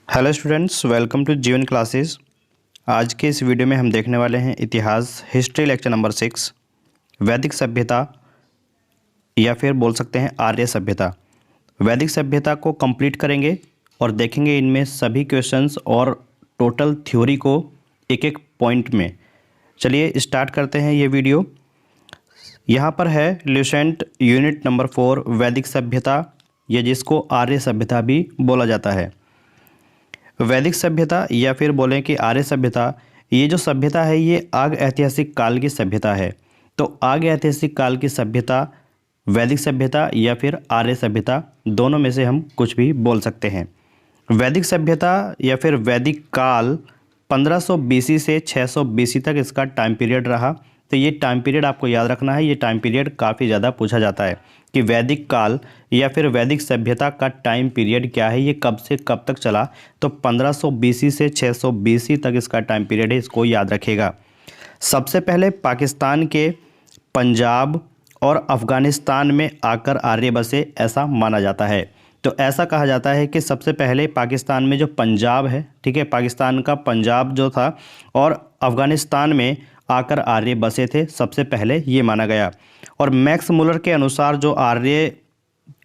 Hello students, welcome to जीवन classes. आज के इस वीडियो में हम देखने वाले हैं इतिहास हिस्ट्री लेक्चर नंबर 6 वैदिक सभ्यता या फिर बोल सकते हैं आर्य सभ्यता। वैदिक सभ्यता को कंप्लीट करेंगे और देखेंगे इनमें सभी क्वेश्चंस और टोटल थ्योरी को एक एक पॉइंट में। चलिए स्टार्ट करते हैं ये वीडियो। यहाँ पर है ल्यूसेंट यूनिट नंबर 4 वैदिक सभ्यता, या जिसको आर्य सभ्यता भी बोला जाता है। वैदिक सभ्यता या फिर बोलें कि आर्य सभ्यता, ये जो सभ्यता है ये आग ऐतिहासिक काल की सभ्यता है। तो आग ऐतिहासिक काल की सभ्यता वैदिक सभ्यता या फिर आर्य सभ्यता, दोनों में से हम कुछ भी बोल सकते हैं। वैदिक सभ्यता या फिर वैदिक काल 1500 BC से 600 BC तक इसका टाइम पीरियड रहा। तो ये टाइम पीरियड आपको याद रखना है, ये टाइम पीरियड काफ़ी ज़्यादा पूछा जाता है कि वैदिक काल या फिर वैदिक सभ्यता का टाइम पीरियड क्या है, ये कब से कब तक चला। तो 1500 BC से 600 BC तक इसका टाइम पीरियड है, इसको याद रखिएगा। सबसे पहले पाकिस्तान के पंजाब और अफ़गानिस्तान में आकर आर्य बसे, ऐसा माना जाता है। तो ऐसा कहा जाता है कि सबसे पहले पाकिस्तान में जो पंजाब है, ठीक है, पाकिस्तान का पंजाब जो था और अफ़गानिस्तान में आकर आर्य बसे थे सबसे पहले, ये माना गया। और मैक्स मुलर के अनुसार जो आर्य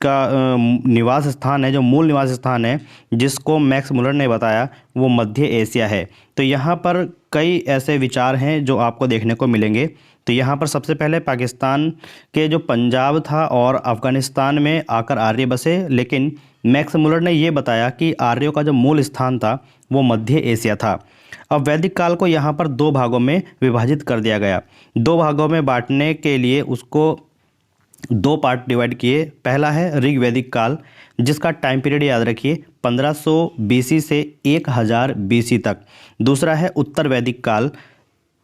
का निवास स्थान है, जो मूल निवास स्थान है जिसको मैक्स मुलर ने बताया, वो मध्य एशिया है। तो यहाँ पर कई ऐसे विचार हैं जो आपको देखने को मिलेंगे। तो यहाँ पर सबसे पहले पाकिस्तान के जो पंजाब था और अफ़गानिस्तान में आकर आर्य बसे, लेकिन मैक्स मुलर ने ये बताया कि आर्यों का जो मूल स्थान था वो मध्य एशिया था। अब वैदिक काल को यहाँ पर दो भागों में विभाजित कर दिया गया। दो भागों में बांटने के लिए उसको दो पार्ट डिवाइड किए। पहला है ऋग वैदिक काल, जिसका टाइम पीरियड याद रखिए 1500 BC से 1000 BC तक। दूसरा है उत्तर वैदिक काल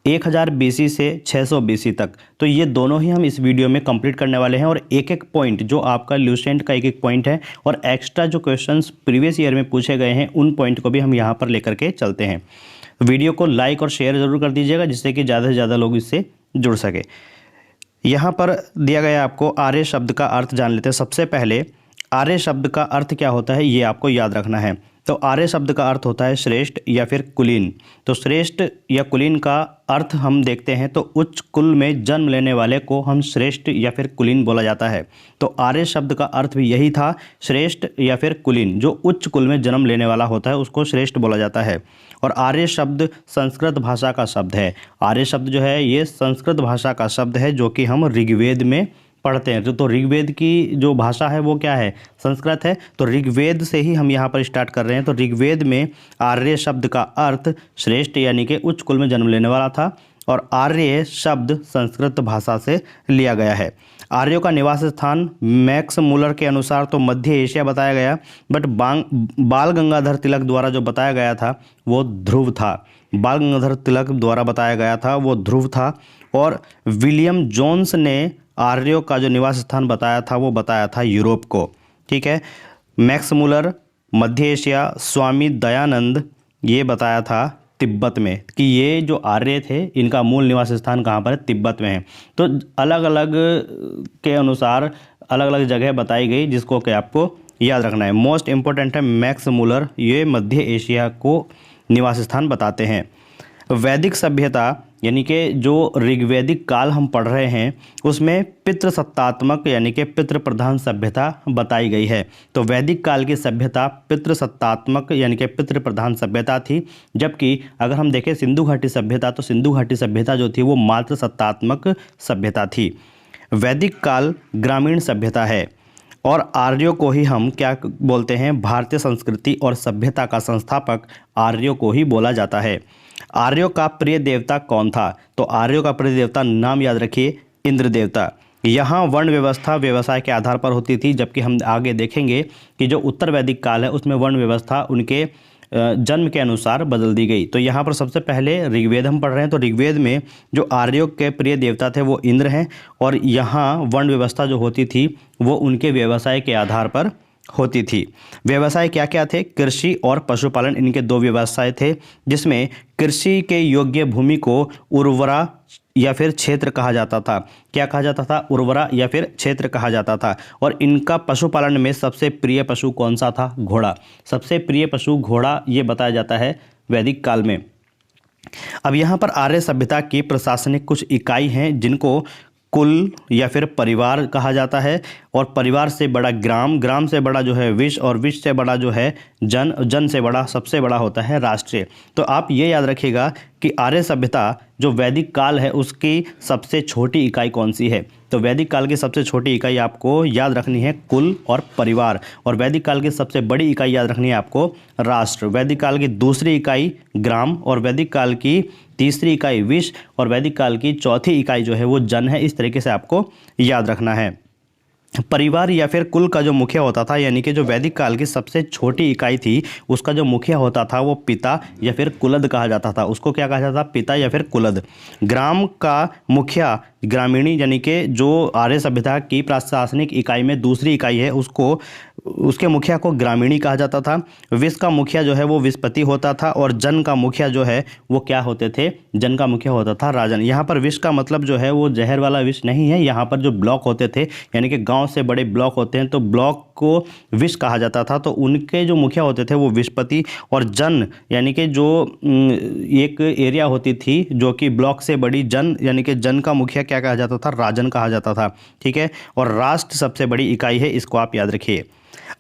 1000 BC से 600 BC तक। तो ये दोनों ही हम इस वीडियो में कंप्लीट करने वाले हैं और एक एक पॉइंट जो आपका ल्यूसेंट का एक एक पॉइंट है और एक्स्ट्रा जो क्वेश्चंस प्रीवियस ईयर में पूछे गए हैं उन पॉइंट को भी हम यहाँ पर लेकर के चलते हैं। वीडियो को लाइक और शेयर ज़रूर कर दीजिएगा, जिससे कि ज़्यादा से ज़्यादा लोग इससे जुड़ सके। यहाँ पर दिया गया आपको आर्य शब्द का अर्थ जान लेते हैं। सबसे पहले आर्य शब्द का अर्थ क्या होता है ये आपको याद रखना है। तो आर्य शब्द का अर्थ होता है श्रेष्ठ या फिर कुलीन। तो श्रेष्ठ या कुलीन का अर्थ हम देखते हैं तो उच्च कुल में जन्म लेने वाले को हम श्रेष्ठ या फिर कुलीन बोला जाता है। तो आर्य शब्द का अर्थ भी यही था, श्रेष्ठ या फिर कुलीन। जो उच्च कुल में जन्म लेने वाला होता है उसको श्रेष्ठ बोला जाता है। और आर्य शब्द संस्कृत भाषा का शब्द है। आर्य शब्द जो है ये संस्कृत भाषा का शब्द है, जो कि हम ऋग्वेद में पढ़ते हैं। तो ऋग्वेद की जो भाषा है वो क्या है, संस्कृत है। तो ऋग्वेद से ही हम यहाँ पर स्टार्ट कर रहे हैं। तो ऋग्वेद में आर्य शब्द का अर्थ श्रेष्ठ यानी कि उच्च कुल में जन्म लेने वाला था, और आर्य शब्द संस्कृत भाषा से लिया गया है। आर्यों का निवास स्थान मैक्स मुलर के अनुसार तो मध्य एशिया बताया गया, बट बाल गंगाधर तिलक द्वारा जो बताया गया था वो ध्रुव था। बाल गंगाधर तिलक द्वारा बताया गया था वो ध्रुव था। और विलियम जोन्स ने आर्यों का जो निवास स्थान बताया था वो बताया था यूरोप को, ठीक है। मैक्स मुलर मध्य एशिया, स्वामी दयानंद ये बताया था तिब्बत में, कि ये जो आर्य थे इनका मूल निवास स्थान कहाँ पर है, तिब्बत में है। तो अलग अलग के अनुसार अलग अलग जगह बताई गई, जिसको कि आपको याद रखना है। मोस्ट इम्पोर्टेंट है मैक्स मुलर, ये मध्य एशिया को निवास स्थान बताते हैं। वैदिक सभ्यता यानी कि जो ऋग्वैदिक काल हम पढ़ रहे हैं उसमें पितृसत्तात्मक यानी कि पितृ प्रधान सभ्यता बताई गई है। तो वैदिक काल की सभ्यता पितृसत्तात्मक यानी कि पितृ प्रधान सभ्यता थी, जबकि अगर हम देखें सिंधु घाटी सभ्यता, तो सिंधु घाटी सभ्यता जो थी वो मातृ सत्तात्मक सभ्यता थी। वैदिक काल ग्रामीण सभ्यता है, और आर्यों को ही हम क्या बोलते हैं, भारतीय संस्कृति और सभ्यता का संस्थापक आर्यों को ही बोला जाता है। आर्यों का प्रिय देवता कौन था, तो आर्यों का प्रिय देवता नाम याद रखिए, इंद्र देवता। यहाँ वर्ण व्यवस्था व्यवसाय के आधार पर होती थी, जबकि हम आगे देखेंगे कि जो उत्तर वैदिक काल है उसमें वर्ण व्यवस्था उनके जन्म के अनुसार बदल दी गई। तो यहाँ पर सबसे पहले ऋग्वेद हम पढ़ रहे हैं। तो ऋग्वेद में जो आर्यों के प्रिय देवता थे वो इंद्र हैं, और यहाँ वर्ण व्यवस्था जो होती थी वो उनके व्यवसाय के आधार पर होती थी। व्यवसाय क्या क्या थे, कृषि और पशुपालन, इनके दो व्यवसाय थे, जिसमें कृषि के योग्य भूमि को उर्वरा या फिर क्षेत्र कहा जाता था। क्या कहा जाता था? उर्वरा या फिर क्षेत्र कहा जाता था। और इनका पशुपालन में सबसे प्रिय पशु कौन सा था? घोड़ा। सबसे प्रिय पशु घोड़ा ये बताया जाता है वैदिक काल में। अब यहाँ पर आर्य सभ्यता की प्रशासनिक कुछ इकाई हैं जिनको कुल या फिर परिवार कहा जाता है। और परिवार से बड़ा ग्राम, ग्राम से बड़ा जो है विश्व, और विश्व से बड़ा जो है जन, जन से बड़ा सबसे बड़ा होता है राष्ट्र। तो आप ये याद रखिएगा कि आर्य सभ्यता जो वैदिक काल है उसकी सबसे छोटी इकाई कौन सी है? तो वैदिक काल की सबसे छोटी इकाई आपको याद रखनी है कुल और परिवार। और वैदिक काल की सबसे बड़ी इकाई याद रखनी है आपको राष्ट्र। वैदिक काल की दूसरी इकाई ग्राम, और वैदिक काल की तीसरी इकाई विश्व, और वैदिक काल की चौथी इकाई जो है वो जन है। इस तरीके से आपको याद रखना है। परिवार या फिर कुल का जो मुखिया होता था, यानी कि जो वैदिक काल की सबसे छोटी इकाई थी उसका जो मुखिया होता था वो पिता या फिर कुलद कहा जाता था। उसको क्या कहा जाता था? पिता या फिर कुलद। ग्राम का मुखिया ग्रामीणी, यानी कि जो आर्य सभ्यता की प्रशासनिक इकाई में दूसरी इकाई है उसको, उसके मुखिया को ग्रामीणी कहा जाता था। विश्व का मुखिया जो है वो विस्पति होता था। और जन का मुखिया जो है वो क्या होते थे? जन का मुखिया होता था राजन। यहाँ पर विश्व का मतलब जो है वो जहर वाला विश्व नहीं है। यहाँ पर जो ब्लॉक होते थे, यानी कि गांव से बड़े ब्लॉक होते हैं तो ब्लॉक को विश्व कहा जाता था। तो उनके जो मुखिया होते थे वो विस्पति। और जन यानी कि जो एक एरिया होती थी जो कि ब्लॉक से बड़ी, जन यानी कि जन का मुखिया क्या कहा जाता था? राजन कहा जाता था। ठीक है। और राष्ट्र सबसे बड़ी इकाई है, इसको आप याद रखिए।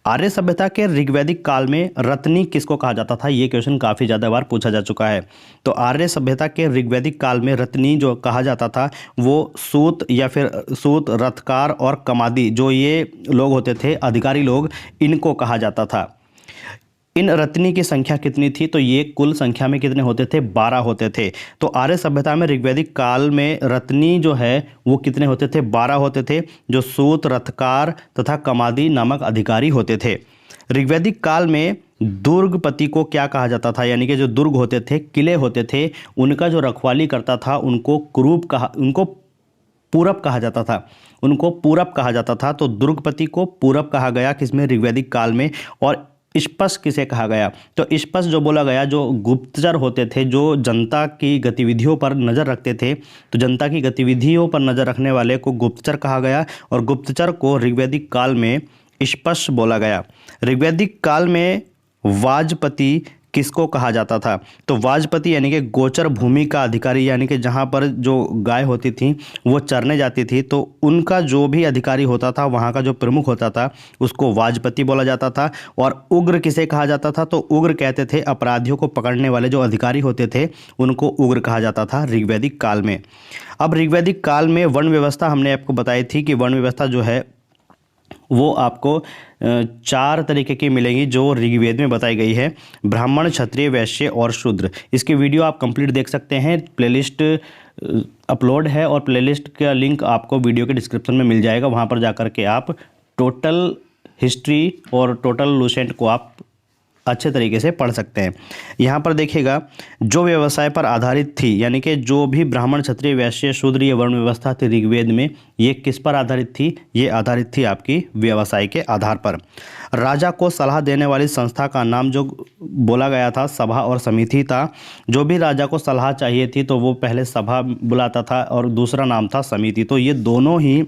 आर्य सभ्यता के ऋग्वैदिक काल में रत्नी किसको कहा जाता था? ये क्वेश्चन काफ़ी ज़्यादा बार पूछा जा चुका है। तो आर्य सभ्यता के ऋग्वैदिक काल में रत्नी जो कहा जाता था वो सूत या फिर सूत, रथकार और कमादी, जो ये लोग होते थे अधिकारी लोग, इनको कहा जाता था। इन रत्नी की संख्या कितनी थी? तो ये कुल संख्या में कितने होते थे? 12 होते थे। तो आर्य सभ्यता में ऋग्वैदिक काल में रत्नी जो है वो कितने होते थे? 12 होते थे, जो सूत, रथकार तथा कमादी नामक अधिकारी होते थे। ऋग्वैदिक काल में दुर्गपति को क्या कहा जाता था? यानी कि जो दुर्ग होते थे, किले होते थे, उनका जो रखवाली करता था उनको कुरूप कहा, उनको पूरब कहा जाता था। उनको पूरब कहा जाता था। तो दुर्गपति को पूरब कहा गया किसमें? ऋग्वैदिक काल में। और इस्पस किसे कहा गया? तो इस्पस जो बोला गया, जो गुप्तचर होते थे, जो जनता की गतिविधियों पर नज़र रखते थे, तो जनता की गतिविधियों पर नज़र रखने वाले को गुप्तचर कहा गया। और गुप्तचर को ऋग्वैदिक काल में इस्पस बोला गया। ऋग्वैदिक काल में वाजपति किसको कहा जाता था? तो वाजपति यानी कि गोचर भूमि का अधिकारी, यानी कि जहाँ पर जो गाय होती थी वो चरने जाती थी तो उनका जो भी अधिकारी होता था, वहाँ का जो प्रमुख होता था, उसको वाजपति बोला जाता था। और उग्र किसे कहा जाता था? तो उग्र कहते थे अपराधियों को पकड़ने वाले जो अधिकारी होते थे उनको उग्र कहा जाता था ऋग्वैदिक काल में। अब ऋग्वैदिक काल में वर्ण व्यवस्था हमने आपको बताई थी कि वर्ण व्यवस्था जो है वो आपको 4 तरीके की मिलेंगी जो ऋग्वेद में बताई गई है: ब्राह्मण, क्षत्रिय, वैश्य और शूद्र। इसकी वीडियो आप कंप्लीट देख सकते हैं, प्लेलिस्ट अपलोड है और प्लेलिस्ट का लिंक आपको वीडियो के डिस्क्रिप्शन में मिल जाएगा। वहाँ पर जाकर के आप टोटल हिस्ट्री और टोटल लूसेंट को आप अच्छे तरीके से पढ़ सकते हैं। यहाँ पर देखिएगा, जो व्यवसाय पर आधारित थी, यानी कि जो भी ब्राह्मण, क्षत्रिय, वैश्य, शूद्र ये वर्ण व्यवस्था थी ऋग्वेद में, ये किस पर आधारित थी? ये आधारित थी आपकी व्यवसाय के आधार पर। राजा को सलाह देने वाली संस्था का नाम जो बोला गया था सभा और समिति था। जो भी राजा को सलाह चाहिए थी तो वो पहले सभा बुलाता था और दूसरा नाम था समिति। तो ये दोनों ही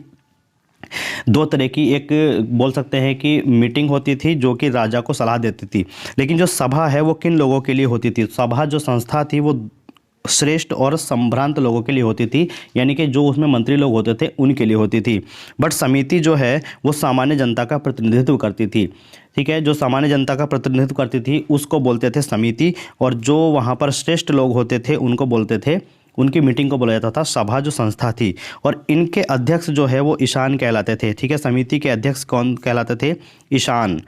2 तरह की एक बोल सकते हैं कि मीटिंग होती थी जो कि राजा को सलाह देती थी। लेकिन जो सभा है वो किन लोगों के लिए होती थी? सभा जो संस्था थी वो श्रेष्ठ और संभ्रांत लोगों के लिए होती थी, यानी कि जो उसमें मंत्री लोग होते थे उनके लिए होती थी। बट समिति जो है वो सामान्य जनता का प्रतिनिधित्व करती थी। ठीक है, जो सामान्य जनता का प्रतिनिधित्व करती थी उसको बोलते थे समिति। और जो वहाँ पर श्रेष्ठ लोग होते थे उनको बोलते थे, उनकी मीटिंग को बोला जाता था सभा जो संस्था थी। और इनके अध्यक्ष जो है वो ईशान कहलाते थे। ठीक है, समिति के अध्यक्ष कौन कहलाते थे? ईशान।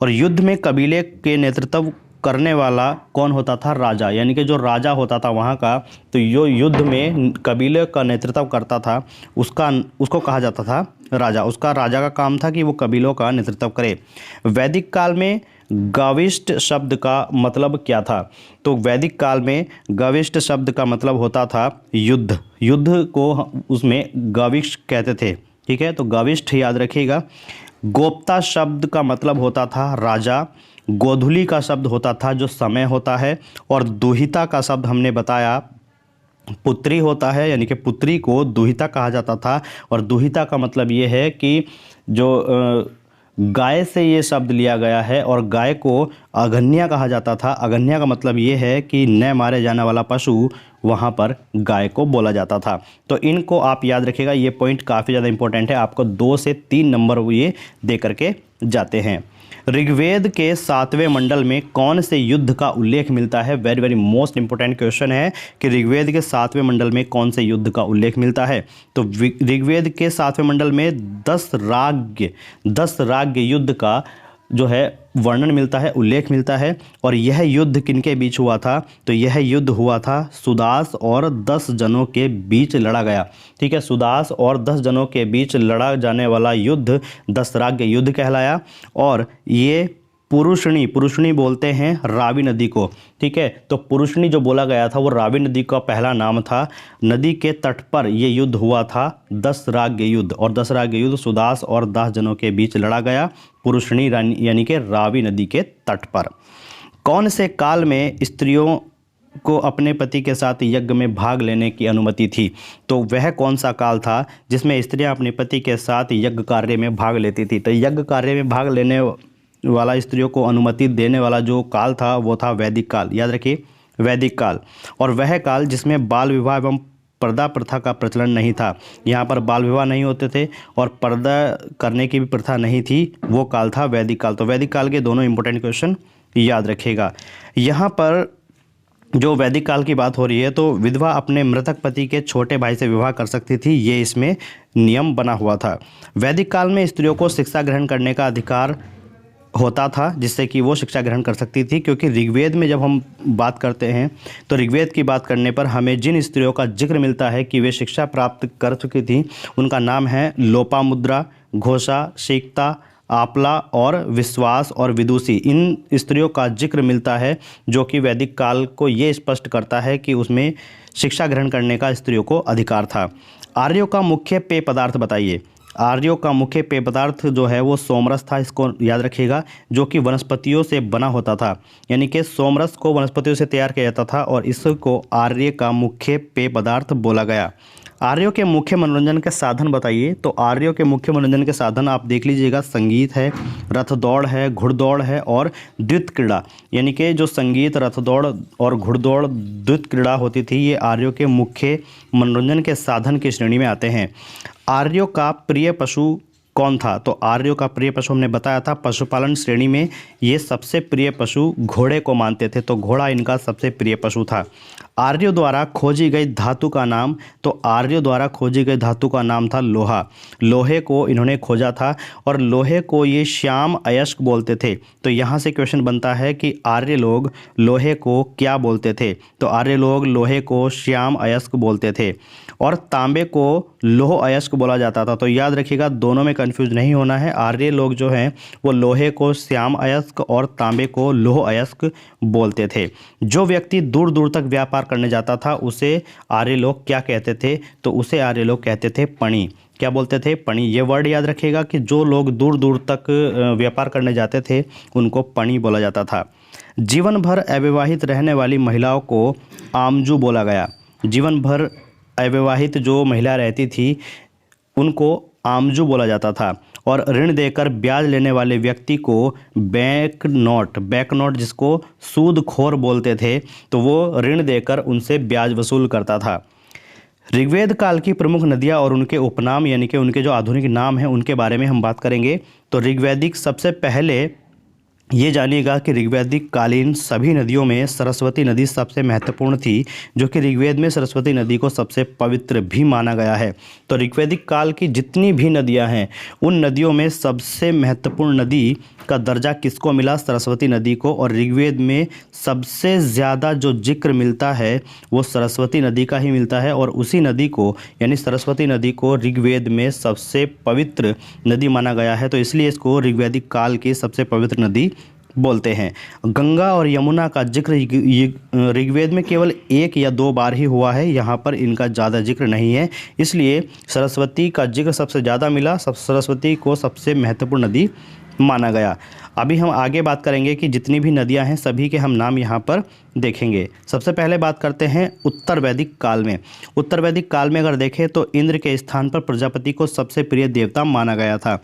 और युद्ध में कबीले के नेतृत्व करने वाला कौन होता था? राजा। यानी कि जो राजा होता था वहाँ का, तो जो युद्ध में कबीले का नेतृत्व करता था उसको कहा जाता था राजा। उसका राजा का काम था कि वो कबीलों का नेतृत्व करे। वैदिक काल में गविष्ठ शब्द का मतलब क्या था? तो वैदिक काल में गविष्ठ शब्द का मतलब होता था युद्ध। युद्ध को उसमें गविष्ठ कहते थे। ठीक है, तो गविष्ठ याद रखिएगा। गोप्ता शब्द का मतलब होता था राजा। गोधूली का शब्द होता था जो समय होता है। और दुहिता का शब्द हमने बताया पुत्री होता है, यानी कि पुत्री को दुहिता कहा जाता था। और दुहिता का मतलब ये है कि जो गाय से ये शब्द लिया गया है, और गाय को अगन्या कहा जाता था। अगन्या का मतलब ये है कि न मारे जाने वाला पशु, वहाँ पर गाय को बोला जाता था। तो इनको आप याद रखिएगा, ये पॉइंट काफ़ी ज़्यादा इंपॉर्टेंट है, आपको 2 से 3 नंबर ये दे करके जाते हैं। ऋग्वेद के 7वें मंडल में कौन से युद्ध का उल्लेख मिलता है? Very very most important question है कि ऋग्वेद के 7वें मंडल में कौन से युद्ध का उल्लेख मिलता है। तो ऋग्वेद के 7वें मंडल में 10 राग्य युद्ध का जो है वर्णन मिलता है, उल्लेख मिलता है। और यह युद्ध किनके बीच हुआ था? तो यह युद्ध हुआ था सुदास और 10 जनों के बीच लड़ा गया। ठीक है, सुदास और 10 जनों के बीच लड़ा जाने वाला युद्ध 10 राग्य युद्ध कहलाया। और ये पुरुषणी बोलते हैं रावी नदी को। ठीक है, तो पुरुषणी जो बोला गया था वो रावी नदी का पहला नाम था। नदी के तट पर ये युद्ध हुआ था, 10 राग्य युद्ध। और 10 राग्य युद्ध सुदास और 10 जनों के बीच लड़ा गया पुरुषणी यानी कि रावी नदी के तट पर। कौन से काल में स्त्रियों को अपने पति के साथ यज्ञ में भाग लेने की अनुमति थी? तो वह कौन सा काल था जिसमें स्त्रियां अपने पति के साथ यज्ञ कार्य में भाग लेती थी? तो यज्ञ कार्य में भाग लेने वाला स्त्रियों को अनुमति देने वाला जो काल था वो था वैदिक काल। याद रखिए, वैदिक काल। और वह काल जिसमें बाल विवाह एवं पर्दा प्रथा का प्रचलन नहीं था। यहाँ पर बाल विवाह नहीं होते थे और पर्दा करने की भी प्रथा नहीं थी, वो काल था वैदिक काल। तो वैदिक काल के दोनों इंपॉर्टेंट क्वेश्चन याद रखिएगा। यहाँ पर जो वैदिक काल की बात हो रही है, तो विधवा अपने मृतक पति के छोटे भाई से विवाह कर सकती थी, ये इसमें नियम बना हुआ था। वैदिक काल में स्त्रियों को शिक्षा ग्रहण करने का अधिकार होता था, जिससे कि वो शिक्षा ग्रहण कर सकती थी। क्योंकि ऋग्वेद में जब हम बात करते हैं तो ऋग्वेद की बात करने पर हमें जिन स्त्रियों का जिक्र मिलता है कि वे शिक्षा प्राप्त कर चुकी थी, उनका नाम है लोपामुद्रा, घोषा, सीक्ता, आपला और विश्वास और विदुषी। इन स्त्रियों का जिक्र मिलता है जो कि वैदिक काल को ये स्पष्ट करता है कि उसमें शिक्षा ग्रहण करने का स्त्रियों को अधिकार था। आर्यों का मुख्य पेय पदार्थ बताइए। आर्यों का मुख्य पेय पदार्थ जो है वो सोमरस था, इसको याद रखिएगा, जो कि वनस्पतियों से बना होता था। यानी कि सोमरस को वनस्पतियों से तैयार किया जाता था और इसको आर्य का मुख्य पेय पदार्थ बोला गया। आर्यों के मुख्य मनोरंजन के साधन बताइए। तो आर्यों के मुख्य मनोरंजन के साधन आप देख लीजिएगा, संगीत है, रथ दौड़ है, घुड़दौड़ है और द्वित क्रीड़ा। यानी कि जो संगीत, रथ दौड़ और घुड़दौड़, द्वित क्रीड़ा होती थी, ये आर्यों के मुख्य मनोरंजन के साधन की श्रेणी में आते हैं। आर्यों का प्रिय पशु कौन था? तो आर्यों का प्रिय पशु हमने बताया था, पशुपालन श्रेणी में ये सबसे प्रिय पशु घोड़े को मानते थे, तो घोड़ा इनका सबसे प्रिय पशु था। आर्यों द्वारा खोजी गई धातु का नाम। तो आर्यों द्वारा खोजी गई धातु का नाम था लोहा। लोहे को इन्होंने खोजा था और लोहे को ये श्याम अयस्क बोलते थे। तो यहाँ से क्वेश्चन बनता है कि आर्य लोग लोहे को क्या बोलते थे? तो आर्य लोग लोहे को श्याम अयस्क बोलते थे और तांबे को लोह अयस्क बोला जाता था। तो याद रखिएगा, दोनों में कंफ्यूज नहीं होना है। आर्य लोग जो हैं वो लोहे को श्याम अयस्क और तांबे को लोह अयस्क बोलते थे। जो व्यक्ति दूर दूर तक व्यापार करने जाता था उसे आर्य लोग क्या कहते थे? तो उसे आर्य लोग कहते थे पणी। क्या बोलते थे? पणी। ये वर्ड याद रखिएगा कि जो लोग दूर दूर तक व्यापार करने जाते थे उनको पणी बोला जाता था। जीवन भर अविवाहित रहने वाली महिलाओं को आमजू बोला गया। जीवन भर अविवाहित जो महिला रहती थी उनको आमजू बोला जाता था। और ऋण देकर ब्याज लेने वाले व्यक्ति को बैंक नोट जिसको सूदखोर बोलते थे, तो वो ऋण देकर उनसे ब्याज वसूल करता था। ऋग्वेद काल की प्रमुख नदियाँ और उनके उपनाम यानी कि उनके जो आधुनिक नाम हैं उनके बारे में हम बात करेंगे। तो ऋग्वैदिक, सबसे पहले ये जानिएगा कि ऋग्वैदिक कालीन सभी नदियों में सरस्वती नदी सबसे महत्वपूर्ण थी, जो कि ऋग्वेद में सरस्वती नदी को सबसे पवित्र भी माना गया है। तो ऋग्वैदिक काल की जितनी भी नदियां हैं उन नदियों में सबसे महत्वपूर्ण नदी का दर्जा किसको मिला? सरस्वती नदी को। और ऋग्वेद में सबसे ज़्यादा जो जिक्र मिलता है वो सरस्वती नदी का ही मिलता है और उसी नदी को यानी सरस्वती नदी को ऋग्वेद में सबसे पवित्र नदी माना गया है। तो इसलिए इसको ऋग्वैदिक काल की सबसे पवित्र नदी बोलते हैं। गंगा और यमुना का जिक्र ऋग्वेद में केवल 1 या 2 बार ही हुआ है, यहाँ पर इनका ज़्यादा जिक्र नहीं है, इसलिए सरस्वती का जिक्र सबसे ज़्यादा मिला। सरस्वती को सबसे महत्वपूर्ण नदी माना गया। अभी हम आगे बात करेंगे कि जितनी भी नदियां हैं सभी के हम नाम यहाँ पर देखेंगे। सबसे पहले बात करते हैं उत्तर वैदिक काल में। उत्तर वैदिक काल में अगर देखें तो इंद्र के स्थान पर प्रजापति को सबसे प्रिय देवता माना गया था।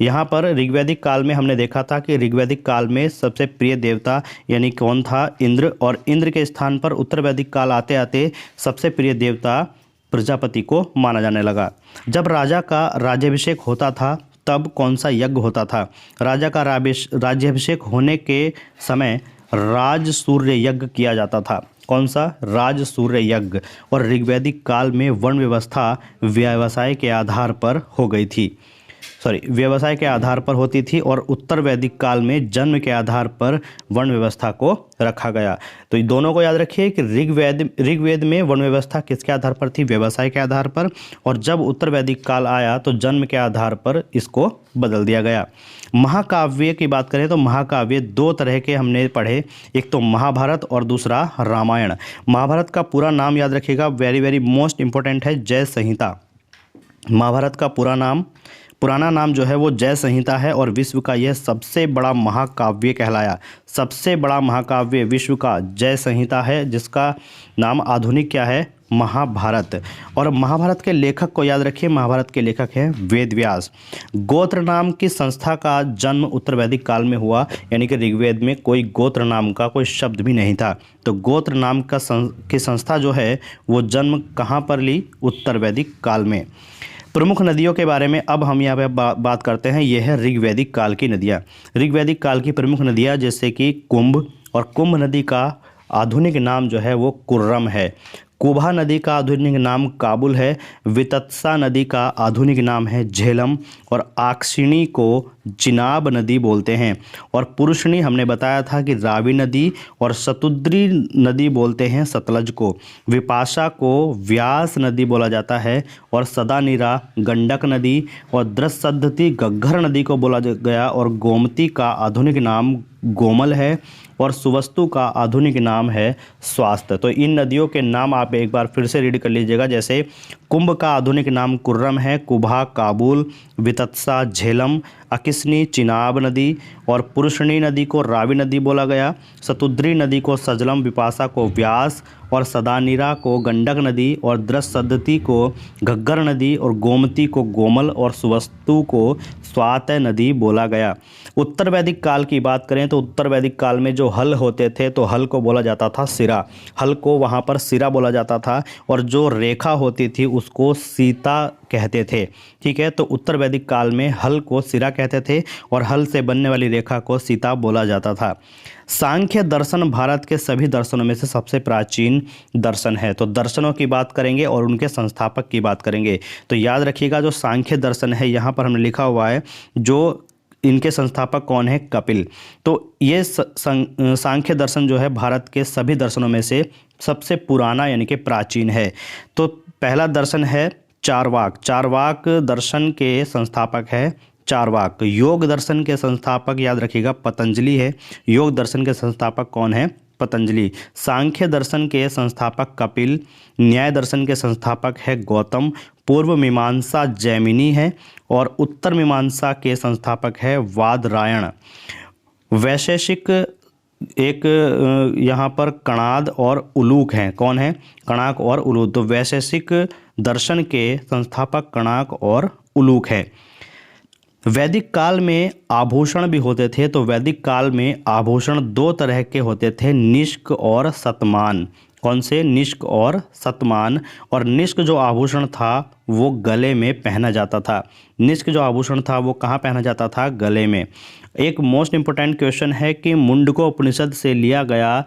यहाँ पर ऋग्वैदिक काल में हमने देखा था कि ऋग्वैदिक काल में सबसे प्रिय देवता यानी कौन था? इंद्र। और इंद्र के स्थान पर उत्तर वैदिक काल आते आते सबसे प्रिय देवता प्रजापति को माना जाने लगा। जब राजा का राज्याभिषेक होता था तब कौन सा यज्ञ होता था? राजा का राज्याभिषेक होने के समय राज सूर्य यज्ञ किया जाता था। कौन सा? राज सूर्य यज्ञ। और ऋग्वैदिक काल में वर्ण व्यवस्था व्यवसाय के आधार पर हो गई थी, व्यवसाय के आधार पर होती थी। और उत्तर वैदिक काल में जन्म के आधार पर वर्ण व्यवस्था को रखा गया। तो इन दोनों को याद रखिए कि ऋग्वेद में वर्ण व्यवस्था किसके आधार पर थी? व्यवसाय के आधार पर। और जब उत्तर वैदिक काल आया तो जन्म के आधार पर इसको बदल दिया गया। महाकाव्य की बात करें तो महाकाव्य दो तरह के हमने पढ़े, एक तो महाभारत और दूसरा रामायण। महाभारत का पूरा नाम याद रखिएगा, वेरी वेरी मोस्ट इंपॉर्टेंट है, जय संहिता। महाभारत का पुराना नाम जो है वो जय संहिता है और विश्व का यह सबसे बड़ा महाकाव्य कहलाया। सबसे बड़ा महाकाव्य विश्व का जय संहिता है, जिसका नाम आधुनिक क्या है? महाभारत। और महाभारत के लेखक को याद रखिए, महाभारत के लेखक हैं वेद व्यास। गोत्र नाम की संस्था का जन्म उत्तर वैदिक काल में हुआ, यानी कि ऋग्वेद में कोई गोत्र नाम का कोई शब्द भी नहीं था। तो गोत्र नाम की संस्था जो है वो जन्म कहाँ पर ली? उत्तर वैदिक काल में। प्रमुख नदियों के बारे में अब हम यहाँ पे बात करते हैं। यह है ऋग्वैदिक काल की नदियाँ। ऋग्वैदिक काल की प्रमुख नदियाँ जैसे कि कुंभ, और कुंभ नदी का आधुनिक नाम जो है वो कुर्रम है। कुभा नदी का आधुनिक नाम काबुल है। वितत्सा नदी का आधुनिक नाम है झेलम। और आक्शिणी को चिनाब नदी बोलते हैं। और पुरुषणी हमने बताया था कि रावी नदी, और शतुद्री नदी बोलते हैं सतलज को। विपाशा को व्यास नदी बोला जाता है। और सदानीरा गंडक नदी, और द्रसद्धति घग्गर नदी को बोला गया। और गोमती का आधुनिक नाम गोमल है। और सुवस्तु का आधुनिक नाम है स्वास्थ्य। तो इन नदियों के नाम आप एक बार फिर से रीड कर लीजिएगा। जैसे कुंभ का आधुनिक नाम कुर्रम है, कुभा काबुल, वितत्सा झेलम, अकिस्नी चिनाब नदी, और पुरुषणी नदी को रावी नदी बोला गया। शतुद्री नदी को सजलम, विपाशा को व्यास, और सदानीरा को गंडक नदी, और द्रसद्धति को घग्गर नदी, और गोमती को गोमल, और सुवस्तु को स्वात नदी बोला गया। उत्तर वैदिक काल की बात करें तो उत्तर वैदिक काल में जो हल होते थे तो हल को बोला जाता था सिरा। हल को वहाँ पर सिरा बोला जाता था। और जो रेखा होती थी उसको सीता कहते थे। ठीक है, तो उत्तर वैदिक काल में हल को सिरा कहते थे और हल से बनने वाली रेखा को सीता बोला जाता था। सांख्य दर्शन भारत के सभी दर्शनों में से सबसे प्राचीन दर्शन है। तो दर्शनों की बात करेंगे और उनके संस्थापक की बात करेंगे। तो याद रखिएगा जो सांख्य दर्शन है यहाँ पर हमने लिखा हुआ है, जो इनके संस्थापक कौन है? कपिल। तो ये सांख्य दर्शन जो है भारत के सभी दर्शनों में से सबसे पुराना यानी कि प्राचीन है। तो पहला दर्शन है चारवाक। चारवाक दर्शन के संस्थापक है चारवाक। योग दर्शन के संस्थापक याद रखिएगा पतंजलि है। योग दर्शन के संस्थापक कौन है? पतंजलि। सांख्य दर्शन के संस्थापक कपिल। न्याय दर्शन के संस्थापक है गौतम। पूर्व मीमांसा जैमिनी है। और उत्तर मीमांसा के संस्थापक है वादरायण। वैशेषिक एक यहाँ पर कणाद और उलूक हैं। कौन है? कणाक और उलूक। तो वैशेषिक दर्शन के संस्थापक कणाक और उलूक है। वैदिक काल में आभूषण भी होते थे। तो वैदिक काल में आभूषण दो तरह के होते थे, निष्क और सतमान। कौन से? निष्क और सतमान। और निष्क जो आभूषण था वो गले में पहना जाता था। निष्क जो आभूषण था वो कहाँ पहना जाता था? गले में। एक मोस्ट इम्पोर्टेंट क्वेश्चन है कि मुंडको उपनिषद से लिया गया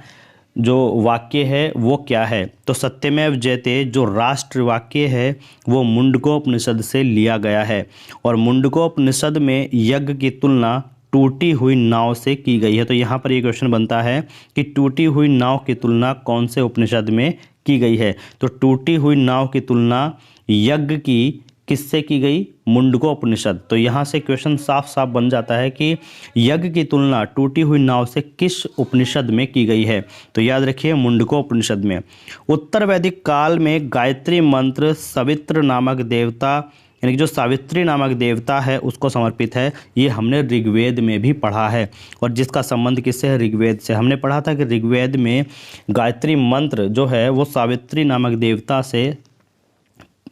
जो वाक्य है वो क्या है? तो सत्यमेव जयते जो राष्ट्र वाक्य है वो मुंडकोपनिषद से लिया गया है। और मुंडकोपनिषद में यज्ञ की तुलना टूटी हुई नाव से की गई है। तो यहाँ पर ये क्वेश्चन बनता है कि टूटी हुई नाव की तुलना कौन से उपनिषद में की गई है? तो टूटी हुई नाव की तुलना यज्ञ की किससे की गई? मुंडकोपनिषद। तो यहाँ से क्वेश्चन साफ साफ बन जाता है कि यज्ञ की तुलना टूटी हुई नाव से किस उपनिषद में की गई है? तो याद रखिए मुंडकोपनिषद में। उत्तर वैदिक काल में गायत्री मंत्र सवित्र नामक देवता यानी कि जो सावित्री नामक देवता है उसको समर्पित है। ये हमने ऋग्वेद में भी पढ़ा है। और जिसका संबंध किससे है? ऋग्वेद से। हमने पढ़ा था कि ऋग्वेद में गायत्री मंत्र जो है वो सावित्री नामक देवता से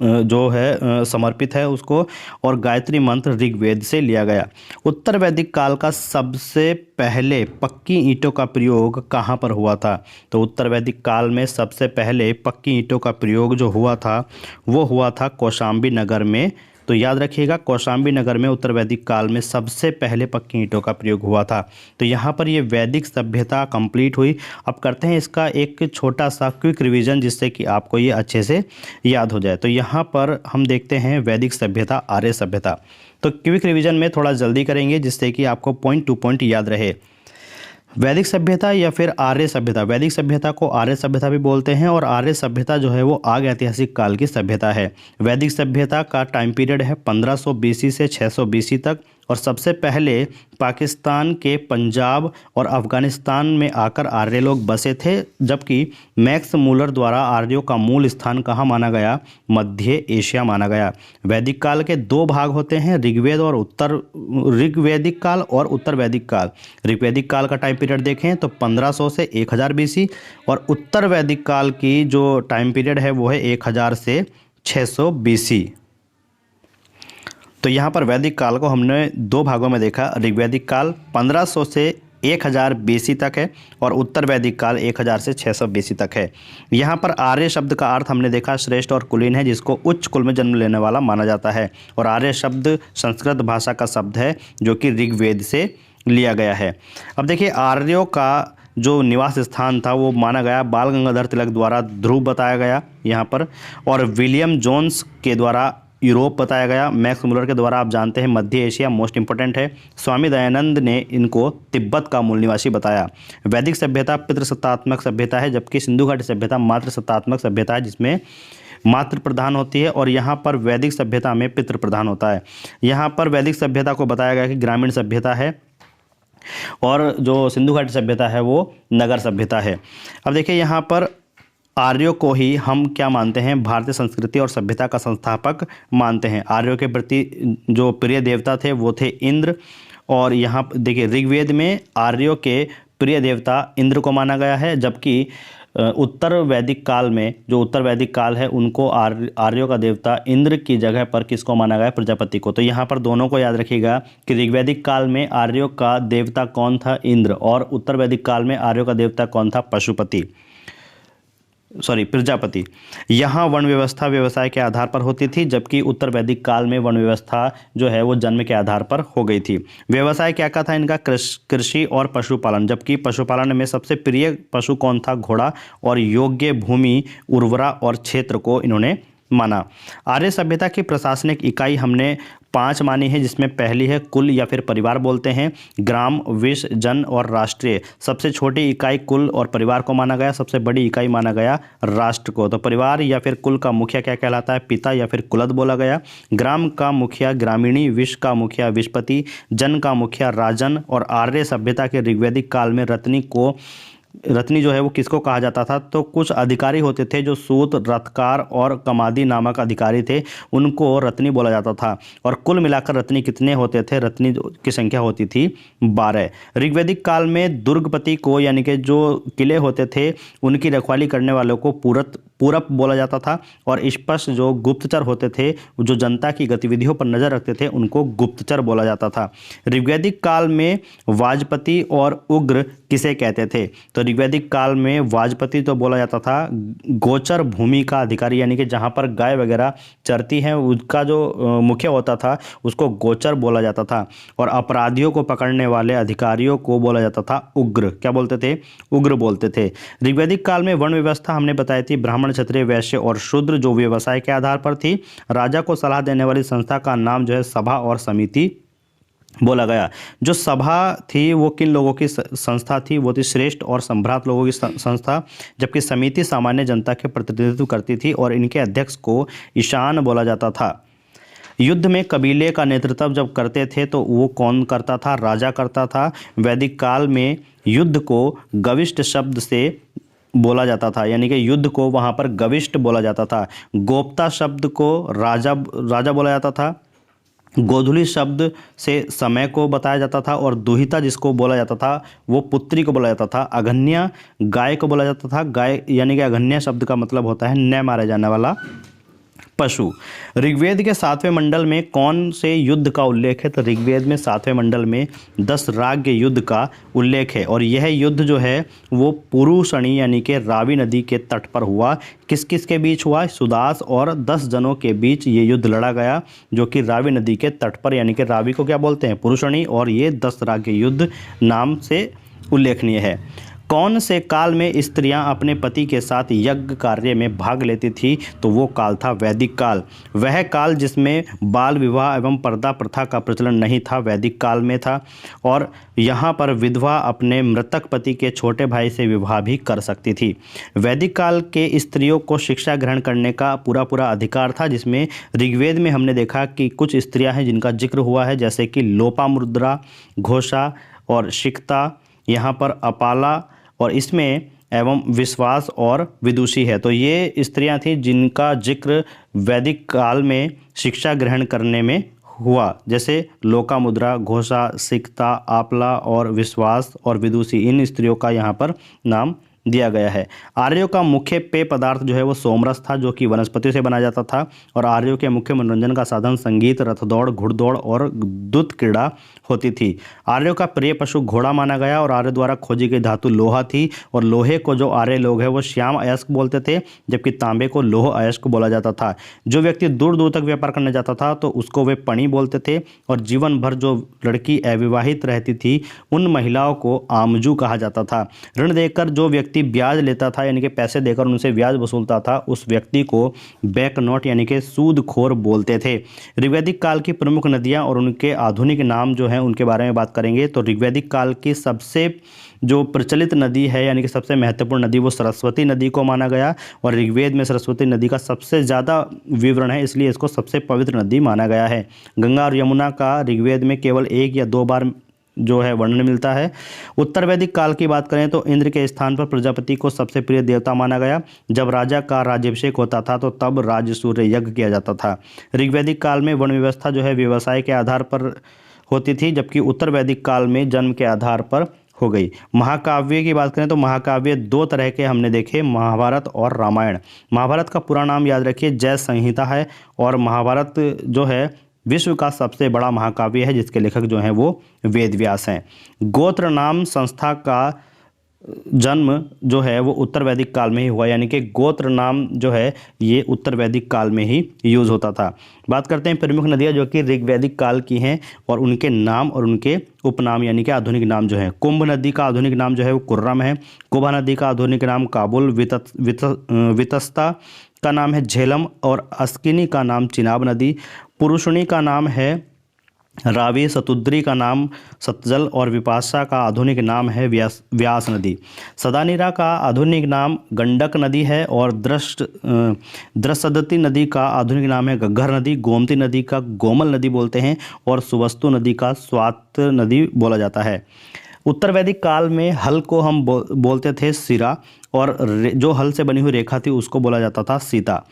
जो है समर्पित है उसको, और गायत्री मंत्र ऋग्वेद से लिया गया। उत्तर वैदिक काल का सबसे पहले पक्की ईंटों का प्रयोग कहाँ पर हुआ था? तो उत्तर वैदिक काल में सबसे पहले पक्की ईंटों का प्रयोग जो हुआ था वो हुआ था कौशाम्बी नगर में। तो याद रखिएगा, कौशाम्बी नगर में उत्तर वैदिक काल में सबसे पहले पक्की ईंटों का प्रयोग हुआ था। तो यहाँ पर ये वैदिक सभ्यता कंप्लीट हुई। अब करते हैं इसका एक छोटा सा क्विक रिवीजन जिससे कि आपको ये अच्छे से याद हो जाए। तो यहाँ पर हम देखते हैं वैदिक सभ्यता, आर्य सभ्यता। तो क्विक रिवीजन में थोड़ा जल्दी करेंगे जिससे कि आपको पॉइंट टू पॉइंट याद रहे। वैदिक सभ्यता या फिर आर्य सभ्यता, वैदिक सभ्यता को आर्य सभ्यता भी बोलते हैं, और आर्य सभ्यता जो है वो आग ऐतिहासिक काल की सभ्यता है। वैदिक सभ्यता का टाइम पीरियड है 1500 बीसी से 600 बीसी तक, और सबसे पहले पाकिस्तान के पंजाब और अफ़गानिस्तान में आकर आर्य लोग बसे थे, जबकि मैक्स मूलर द्वारा आर्यों का मूल स्थान कहाँ माना गया? मध्य एशिया माना गया। वैदिक काल के दो भाग होते हैं, ऋग्वैदिक काल और उत्तर वैदिक काल। ऋग्वैदिक काल का टाइम पीरियड देखें तो 1500 से 1000 बीसी, और उत्तर वैदिक काल की जो टाइम पीरियड है वो है 1000 से 600 बीसी। तो यहाँ पर वैदिक काल को हमने दो भागों में देखा। ऋग्वैदिक काल 1500 से 1000 बीसी तक है, और उत्तर वैदिक काल 1000 से 600 बीसी तक है। यहाँ पर आर्य शब्द का अर्थ हमने देखा श्रेष्ठ और कुलीन है, जिसको उच्च कुल में जन्म लेने वाला माना जाता है। और आर्य शब्द संस्कृत भाषा का शब्द है जो कि ऋग्वेद से लिया गया है। अब देखिए, आर्यों का जो निवास स्थान था वो माना गया बाल गंगाधर तिलक द्वारा ध्रुव बताया गया यहाँ पर, और विलियम जोन्स के द्वारा यूरोप बताया गया। मैक्स मूलर के द्वारा आप जानते हैं मध्य एशिया मोस्ट इंपॉर्टेंट है। स्वामी दयानंद ने इनको तिब्बत का मूल निवासी बताया। वैदिक सभ्यता पितृसत्तात्मक सभ्यता है, जबकि सिंधु घाटी सभ्यता मातृ सत्तात्मक सभ्यता है जिसमें मातृ प्रधान होती है, और यहाँ पर वैदिक सभ्यता में पितृ प्रधान होता है। यहाँ पर वैदिक सभ्यता को बताया गया कि ग्रामीण सभ्यता है, और जो सिंधु घाटी सभ्यता है वो नगर सभ्यता है। अब देखिए, यहाँ पर आर्यों को ही हम क्या मानते हैं? भारतीय संस्कृति और सभ्यता का संस्थापक मानते हैं। आर्यों के प्रति जो प्रिय देवता थे वो थे इंद्र, और यहाँ देखिए ऋग्वेद में आर्यों के प्रिय देवता इंद्र को माना गया है, जबकि उत्तर वैदिक काल में, जो उत्तर वैदिक काल है, उनको आर्यों का देवता इंद्र की जगह पर किसको माना गया? प्रजापति को। तो यहाँ पर दोनों को याद रखिएगा कि ऋग्वैदिक काल में आर्यों का देवता कौन था? इंद्र, और उत्तर वैदिक काल में आर्यों का देवता कौन था? प्रजापति। यहाँ वन व्यवस्था व्यवसाय के आधार पर होती थी, जबकि उत्तर वैदिक काल में वन व्यवस्था जो है वो जन्म के आधार पर हो गई थी। व्यवसाय क्या था इनका? कृषि और पशुपालन, जबकि पशुपालन में सबसे प्रिय पशु कौन था? घोड़ा, और योग्य भूमि, उर्वरा और क्षेत्र को इन्होंने माना। आर्य सभ्यता की प्रशासनिक इकाई हमने 5 मानी है, जिसमें पहली है कुल या फिर परिवार बोलते हैं, ग्राम, विश्व, जन और राष्ट्रीय। सबसे छोटी इकाई कुल और परिवार को माना गया, सबसे बड़ी इकाई माना गया राष्ट्र को। तो परिवार या फिर कुल का मुखिया क्या कहलाता है? पिता या फिर कुलद बोला गया। ग्राम का मुखिया ग्रामीणी, विश्व का मुखिया विश्वपति, जन का मुखिया राजन, और आर्य सभ्यता के ऋग्वैदिक काल में रत्नी जो है वो किसको कहा जाता था? तो कुछ अधिकारी होते थे जो सूत, रथकार और कमादी नामक अधिकारी थे, उनको रत्नी बोला जाता था। और कुल मिलाकर रत्नी कितने होते थे? रत्नी की संख्या होती थी 12। ऋग्वैदिक काल में दुर्गपति को, यानी कि जो किले होते थे उनकी रखवाली करने वालों को पूरप बोला जाता था, और स्पष्ट जो गुप्तचर होते थे, जो जनता की गतिविधियों पर नजर रखते थे, उनको गुप्तचर बोला जाता था। ऋग्वैदिक काल में वाजपति और उग्र किसे कहते थे? तो ऋग्वैदिक काल में वाजपति तो बोला जाता था गोचर भूमि का अधिकारी, यानी कि जहाँ पर गाय वगैरह चरती हैं उसका जो मुखिया होता था उसको गोचर बोला जाता था, और अपराधियों को पकड़ने वाले अधिकारियों को बोला जाता था उग्र। क्या बोलते थे? उग्र बोलते थे। ऋग्वैदिक काल में वर्ण व्यवस्था हमने बताई थी, ब्राह्मण, क्षत्रिय, वैश्य और शूद्र, जो व्यवसाय के आधार पर थी। राजा को सलाह देने वाली संस्था का नाम जो है सभा और समिति बोला गया। जो सभा थी वो किन लोगों की संस्था थी? वो थी श्रेष्ठ और सम्भ्रात लोगों की संस्था, जबकि समिति सामान्य जनता के प्रतिनिधित्व करती थी, और इनके अध्यक्ष को ईशान बोला जाता था। युद्ध में कबीले का नेतृत्व जब करते थे तो वो कौन करता था? राजा करता था। वैदिक काल में युद्ध को गविष्ट शब्द से बोला जाता था, यानी कि युद्ध को वहाँ पर गविष्ट बोला जाता था। गोप्ता शब्द को राजा राजा बोला जाता था। गोधूली शब्द से समय को बताया जाता था और दुहिता जिसको बोला जाता था वो पुत्री को बोला जाता था। अघन्या गाय को बोला जाता था। गाय यानी कि अघन्या शब्द का मतलब होता है न मारा जाने वाला पशु। ऋग्वेद के 7वें मंडल में कौन से युद्ध का उल्लेख है? तो ऋग्वेद में 7वें मंडल में 10 राग युद्ध का उल्लेख है और यह युद्ध जो है वो पुरुषणी यानी कि रावी नदी के तट पर हुआ। किस किस के बीच हुआ? सुदास और 10 जनों के बीच ये युद्ध लड़ा गया, जो कि रावी नदी के तट पर, यानी कि रावी को क्या बोलते हैं? पुरुषणी, और ये 10 राग युद्ध नाम से उल्लेखनीय है। कौन से काल में स्त्रियां अपने पति के साथ यज्ञ कार्य में भाग लेती थी? तो वो काल था वैदिक काल। वह काल जिसमें बाल विवाह एवं पर्दा प्रथा का प्रचलन नहीं था, वैदिक काल में था। और यहाँ पर विधवा अपने मृतक पति के छोटे भाई से विवाह भी कर सकती थी। वैदिक काल के स्त्रियों को शिक्षा ग्रहण करने का पूरा अधिकार था, जिसमें ऋग्वेद में हमने देखा कि कुछ स्त्रियाँ हैं जिनका जिक्र हुआ है, जैसे कि लोपामुद्रा, घोषा और शिक्ता, यहाँ पर अपाला, और इसमें एवं विश्वास और विदुषी है। तो ये स्त्रियां थीं जिनका जिक्र वैदिक काल में शिक्षा ग्रहण करने में हुआ, जैसे लोकामुद्रा, घोषा, सिक्ता, आपला और विश्वास और विदुषी, इन स्त्रियों का यहाँ पर नाम दिया गया है। आर्यों का मुख्य पेय पदार्थ जो है वो सोमरस था, जो कि वनस्पति से बनाया जाता था। और आर्यों के मुख्य मनोरंजन का साधन संगीत, रथदौड़, घुड़दौड़ और दूत क्रीड़ा होती थी। आर्यों का प्रिय पशु घोड़ा माना गया और आर्य द्वारा खोजी गई धातु लोहा थी। और लोहे को जो आर्य लोग हैं वो श्याम अयस्क बोलते थे, जबकि तांबे को लोह अयस्क बोला जाता था। जो व्यक्ति दूर दूर तक व्यापार करने जाता था तो उसको वे पणी बोलते थे। और जीवन भर जो लड़की अविवाहित रहती थी उन महिलाओं को आमजू कहा जाता था। ऋण देकर जो व्यक्ति ब्याज लेता था, यानी कि पैसे देकर उनसे ब्याज वसूलता था, उस व्यक्ति को बैंक नोट यानी कि सूदखोर बोलते थे। ऋग्वैदिक काल की प्रमुख नदियां और उनके आधुनिक नाम जो हैं उनके बारे में बात करेंगे। तो ऋग्वैदिक काल की सबसे जो प्रचलित नदी है, यानी कि सबसे महत्वपूर्ण नदी, वो सरस्वती नदी को माना गया। और ऋग्वेद में सरस्वती नदी का सबसे ज़्यादा विवरण है, इसलिए इसको सबसे पवित्र नदी माना गया है। गंगा और यमुना का ऋग्वेद में केवल 1 या 2 बार जो है वर्णन मिलता है। उत्तर वैदिक काल की बात करें तो इंद्र के स्थान पर प्रजापति को सबसे प्रिय देवता माना गया। जब राजा का राज्याभिषेक होता था तो तब राजसूय यज्ञ किया जाता था। ऋग्वैदिक काल में वन व्यवस्था जो है व्यवसाय के आधार पर होती थी, जबकि उत्तर वैदिक काल में जन्म के आधार पर हो गई। महाकाव्य की बात करें तो महाकाव्य 2 तरह के हमने देखे, महाभारत और रामायण। महाभारत का पूरा नाम याद रखिए जय संहिता है, और महाभारत जो है विश्व का सबसे बड़ा महाकाव्य है, जिसके लेखक जो हैं वो वेद व्यास हैं। गोत्र नाम संस्था का जन्म जो है वो उत्तर वैदिक काल में ही हुआ, यानी कि गोत्र नाम जो है ये उत्तर वैदिक काल में ही यूज़ होता था। बात करते हैं प्रमुख नदियाँ जो कि ऋग्वैदिक काल की हैं और उनके नाम और उनके उपनाम यानी कि आधुनिक नाम जो है। कुंभ नदी का आधुनिक नाम जो है वो कुर्रम है। कुबा नदी का आधुनिक नाम काबुल, वितस्ता का नाम है झेलम और अस्किनी का नाम चिनाब नदी। पुरुषणी का नाम है रावी, शतुद्री का नाम सतजल और विपाशा का आधुनिक नाम है व्यास नदी। सदानीरा का आधुनिक नाम गंडक नदी है और द्रसदती नदी का आधुनिक नाम है घग्गर नदी। गोमती नदी का गोमल नदी बोलते हैं और सुवस्तु नदी का स्वात नदी बोला जाता है। उत्तर वैदिक काल में हल को हम बोलते थे सिरा, और जो हल से बनी हुई रेखा थी उसको बोला जाता था सीता।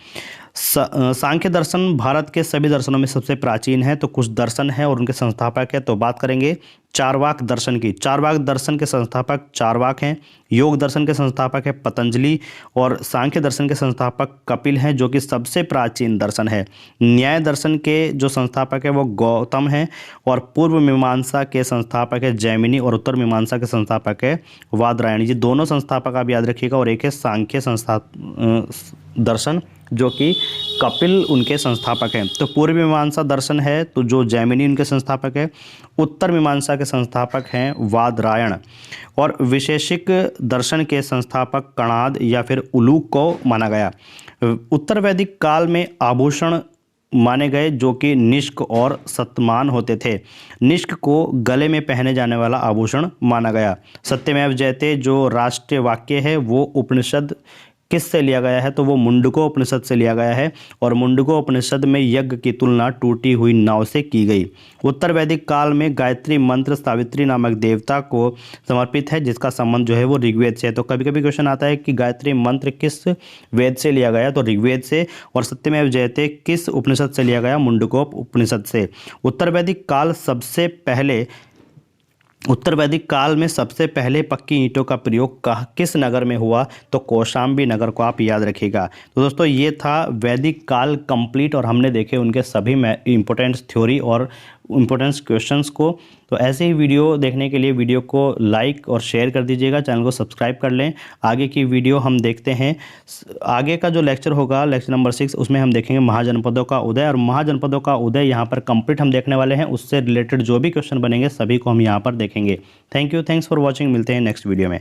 सांख्य दर्शन भारत के सभी दर्शनों में सबसे प्राचीन है। तो कुछ दर्शन है और उनके संस्थापक है, तो बात करेंगे चारवाक दर्शन की। चारवाक दर्शन के संस्थापक चारवाक हैं। योग दर्शन के संस्थापक है पतंजलि, और सांख्य दर्शन के संस्थापक कपिल हैं, जो कि सबसे प्राचीन दर्शन है। न्याय दर्शन के जो संस्थापक है वो गौतम हैं, और पूर्व मीमांसा के संस्थापक है जैमिनी, और उत्तर मीमांसा के संस्थापक है वादरायणी जी। दोनों संस्थापक आप याद रखिएगा, और एक है सांख्य दर्शन जो कि कपिल उनके संस्थापक हैं। तो पूर्व मीमांसा दर्शन है तो जो जैमिनी उनके संस्थापक है। उत्तर मीमांसा के संस्थापक हैं वादरायण, और विशेषिक दर्शन के संस्थापक कणाद या फिर उलूक को माना गया। उत्तर वैदिक काल में आभूषण माने गए जो कि निष्क और सतमान होते थे। निष्क को गले में पहने जाने वाला आभूषण माना गया। सत्यमेव जयते जो राष्ट्रीय वाक्य है वो उपनिषद किस से लिया गया है, तो वो मुंडकोपनिषद से लिया गया है और मुंडकोपनिषद में यज्ञ की तुलना टूटी हुई नाव से की गई। उत्तर वैदिक काल में गायत्री मंत्र सावित्री नामक देवता को समर्पित है, जिसका संबंध जो है वो ऋग्वेद से है। तो कभी कभी क्वेश्चन आता है कि गायत्री मंत्र किस वेद से लिया गया, तो ऋग्वेद से। और सत्यमेव जयते किस उपनिषद से लिया गया, मुंडकोप उपनिषद से। उत्तर वैदिक काल में सबसे पहले पक्की ईंटों का प्रयोग किस नगर में हुआ, तो कौशाम्बी नगर को आप याद रखिएगा। तो दोस्तों ये था वैदिक काल कंप्लीट और हमने देखे उनके सभी इंपॉर्टेंट थ्योरी और इंपॉर्टेंट क्वेश्चंस को। तो ऐसे ही वीडियो देखने के लिए वीडियो को लाइक और शेयर कर दीजिएगा, चैनल को सब्सक्राइब कर लें। आगे की वीडियो हम देखते हैं, आगे का जो लेक्चर होगा लेक्चर नंबर 6, उसमें हम देखेंगे महाजनपदों का उदय। और महाजनपदों का उदय यहाँ पर कंप्लीट हम देखने वाले हैं, उससे रिलेटेड जो भी क्वेश्चन बनेंगे सभी को हम यहाँ पर देखेंगे। Thank you, thanks for watching. मिलते हैं नेक्स्ट वीडियो में।